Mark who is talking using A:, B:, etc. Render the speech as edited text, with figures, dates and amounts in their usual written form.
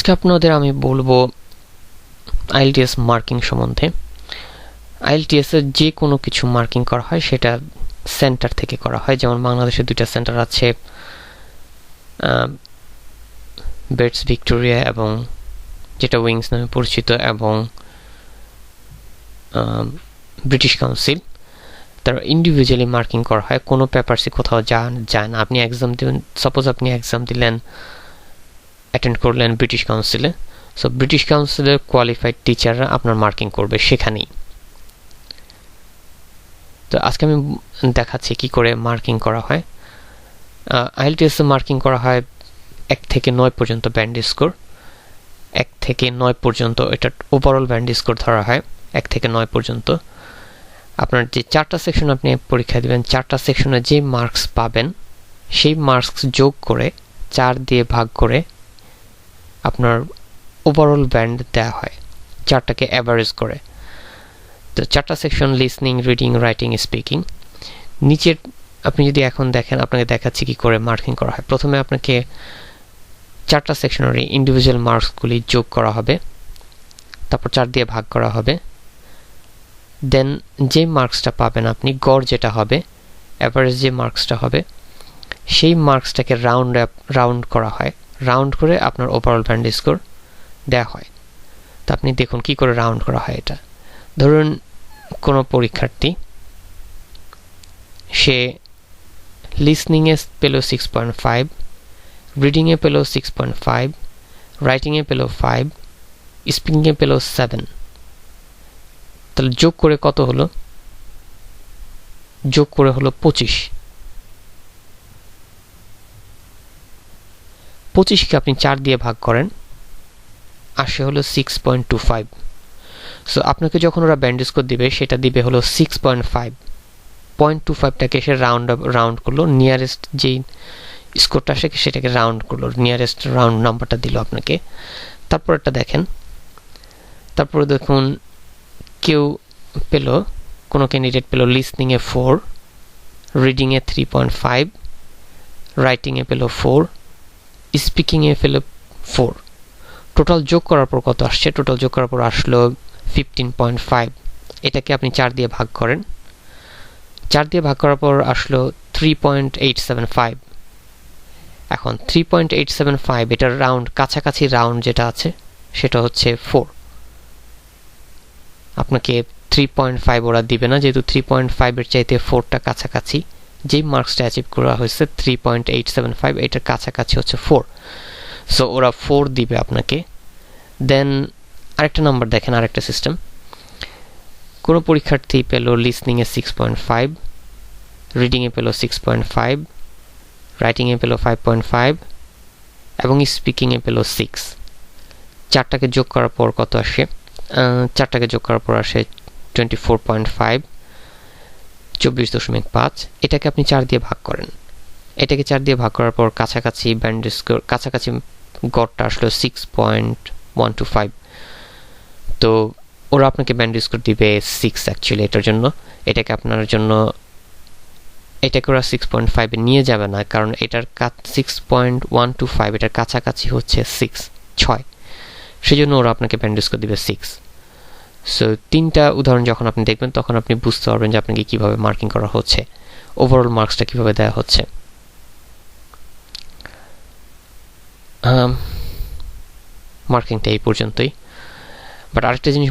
A: আজকে আপনাদের আমি বলবো আইএলটিএস মার্কিং সম্বন্ধে। আইএলটিএস এর যে কোনো কিছু মার্কিং করা হয় সেটা সেন্টার থেকে করা হয়। যেমন বাংলাদেশে দুইটা সেন্টার আছে, বেটস ভিক্টোরিয়া এবং যেটা উইংস নামে পরিচিত, এবং ব্রিটিশ কাউন্সিল। তারা ইন্ডিভিজুয়ালি মার্কিং করা হয়, কোনো পেপারসই কোথাও যায় না। আপনি এক্সাম দিবেন, সাপোজ আপনি এক্সাম দিলেন, অ্যাটেন্ড করলেন ব্রিটিশ কাউন্সিলে, সো ব্রিটিশ কাউন্সিলের কোয়ালিফাইড টিচাররা আপনার মার্কিং করবে সেখানেই। তো আজকে আমি দেখাচ্ছি কি করে মার্কিং করা হয়। আইএলটিএস মার্কিং করা হয় 1 থেকে 9 পর্যন্ত ব্যান্ড স্কোর। 1 থেকে 9 পর্যন্ত এটা ওভারঅল ব্যান্ড স্কোর ধরা হয়, 1 থেকে 9 পর্যন্ত। আপনার যে 4টা সেকশন আপনি পরীক্ষা দিবেন, 4টা সেকশনে যে মার্কস পাবেন সেই মার্কস যোগ করে 4 দিয়ে ভাগ করে আপনার ওভারঅল ব্যান্ড দেওয়া হয়, 4টাকে অ্যাভারেজ করে। তো 4টা section listening, reading, writing, speaking. নিচের আপনি যদি এখন দেখেন, আপনাকে দেখাচ্ছি কি করে মার্কিং করা হয়। প্রথমে আপনাকে 4টা সেকশনের ইন্ডিভিজুয়াল মার্কসগুলি যোগ করা হবে, তারপর 4 দিয়ে ভাগ করা হবে। দেন যে মার্কসটা পাবেন আপনি, গড় যেটা হবে, অ্যাভারেজ যে মার্কসটা হবে, সেই মার্কসটাকে রাউন্ড করা হয়। রাউন্ড করে আপনার ওভারঅল ব্যান্ড স্কোর দেওয়া হয়। তো আপনি দেখুন কি করে রাউন্ড করা হয় এটা। ধরুন কোনো পরীক্ষার্থী, সে লিসনিংয়ে পেল 6.5, রিডিংয়ে পেল 6.5, রাইটিংয়ে পেল 5, স্পিকিংয়ে পেল 7। তাহলে যোগ করে কত হলো? যোগ করে হলো 25। 25কে আপনি 4 দিয়ে ভাগ করেন, আসে হলো 6.25। সো আপনাকে যখন ওরা ব্যান্ড স্কোর দিবে সেটা দিবে হলো 6.5। 0.25টাকে সে রাউন্ড করলো, নিয়ারেস্ট যেই স্কোরটা আসে সেটাকে রাউন্ড করলো, নিয়ারেস্ট রাউন্ড নাম্বারটা দিল আপনাকে। তারপর এটা দেখেন, তারপরে দেখুন কেউ পেল, কোনো ক্যান্ডিডেট পেল লিসনিংয়ে 4, রিডিংয়ে 3.5, রাইটিংয়ে পেল 4, স্পিকিংয়ে পেল 4। টোটাল যোগ করার পর কত আসছে? টোটাল যোগ করার পর আসলো 15.5। এটাকে আপনি 4 দিয়ে ভাগ করেন, 4 দিয়ে ভাগ করার পর আসলো 3.875। এখন 3.875 এটার রাউন্ড, কাছাকাছি রাউন্ড যেটা আছে সেটা হচ্ছে 4। আপনাকে 3.5 ওরা দিবে না, যেহেতু 3.5 এর চাইতে 4টা কাছাকাছি। যেই মার্কসটা অ্যাচিভ করা হয়েছে 3.875, এটার কাছাকাছি হচ্ছে 4, সো ওরা 4 দিবে আপনাকে। দেন আরেকটা নাম্বার দেখেন, আরেকটা সিস্টেম। কোনো পরীক্ষার্থী পেল লিসনিংয়ে 6.5, রিডিংয়ে পেল 6.5, রাইটিংয়ে পেল 5.5 এবং স্পিকিংয়ে পেল 6। 4টাকে যোগ করার পর কত আসে? 4টাকে যোগ করার পর আসে 24.5, 24.5। এটাকে আপনি 4 দিয়ে ভাগ করেন, এটাকে 4 দিয়ে ভাগ করার পর কাছাকাছি ব্যান্ড স্কোর, কাছাকাছি গড়টা আসলো 6.125। তো ওরা আপনাকে ব্যান্ড স্কোর দিবে 6 অ্যাকচুয়ালি এটার জন্য। এটাকে আপনার জন্য, এটাকে ওরা 6.5 এ নিয়ে যাবে না, কারণ এটার 6.125 এটার কাছাকাছি হচ্ছে 6, সেজন্য ওরা আপনাকে ব্যান্ড স্কোর দিবে 6। সো 3টা উদাহরণ যখন আপনি দেখবেন তখন আপনি বুঝতে পারবেন যে আপনাকে কিভাবে মার্কিং করা হচ্ছে, ওভারঅল মার্কসটা কিভাবে দেওয়া হচ্ছে। মার্কিংটা এই পর্যন্তই। বাট আরেকটা জিনিস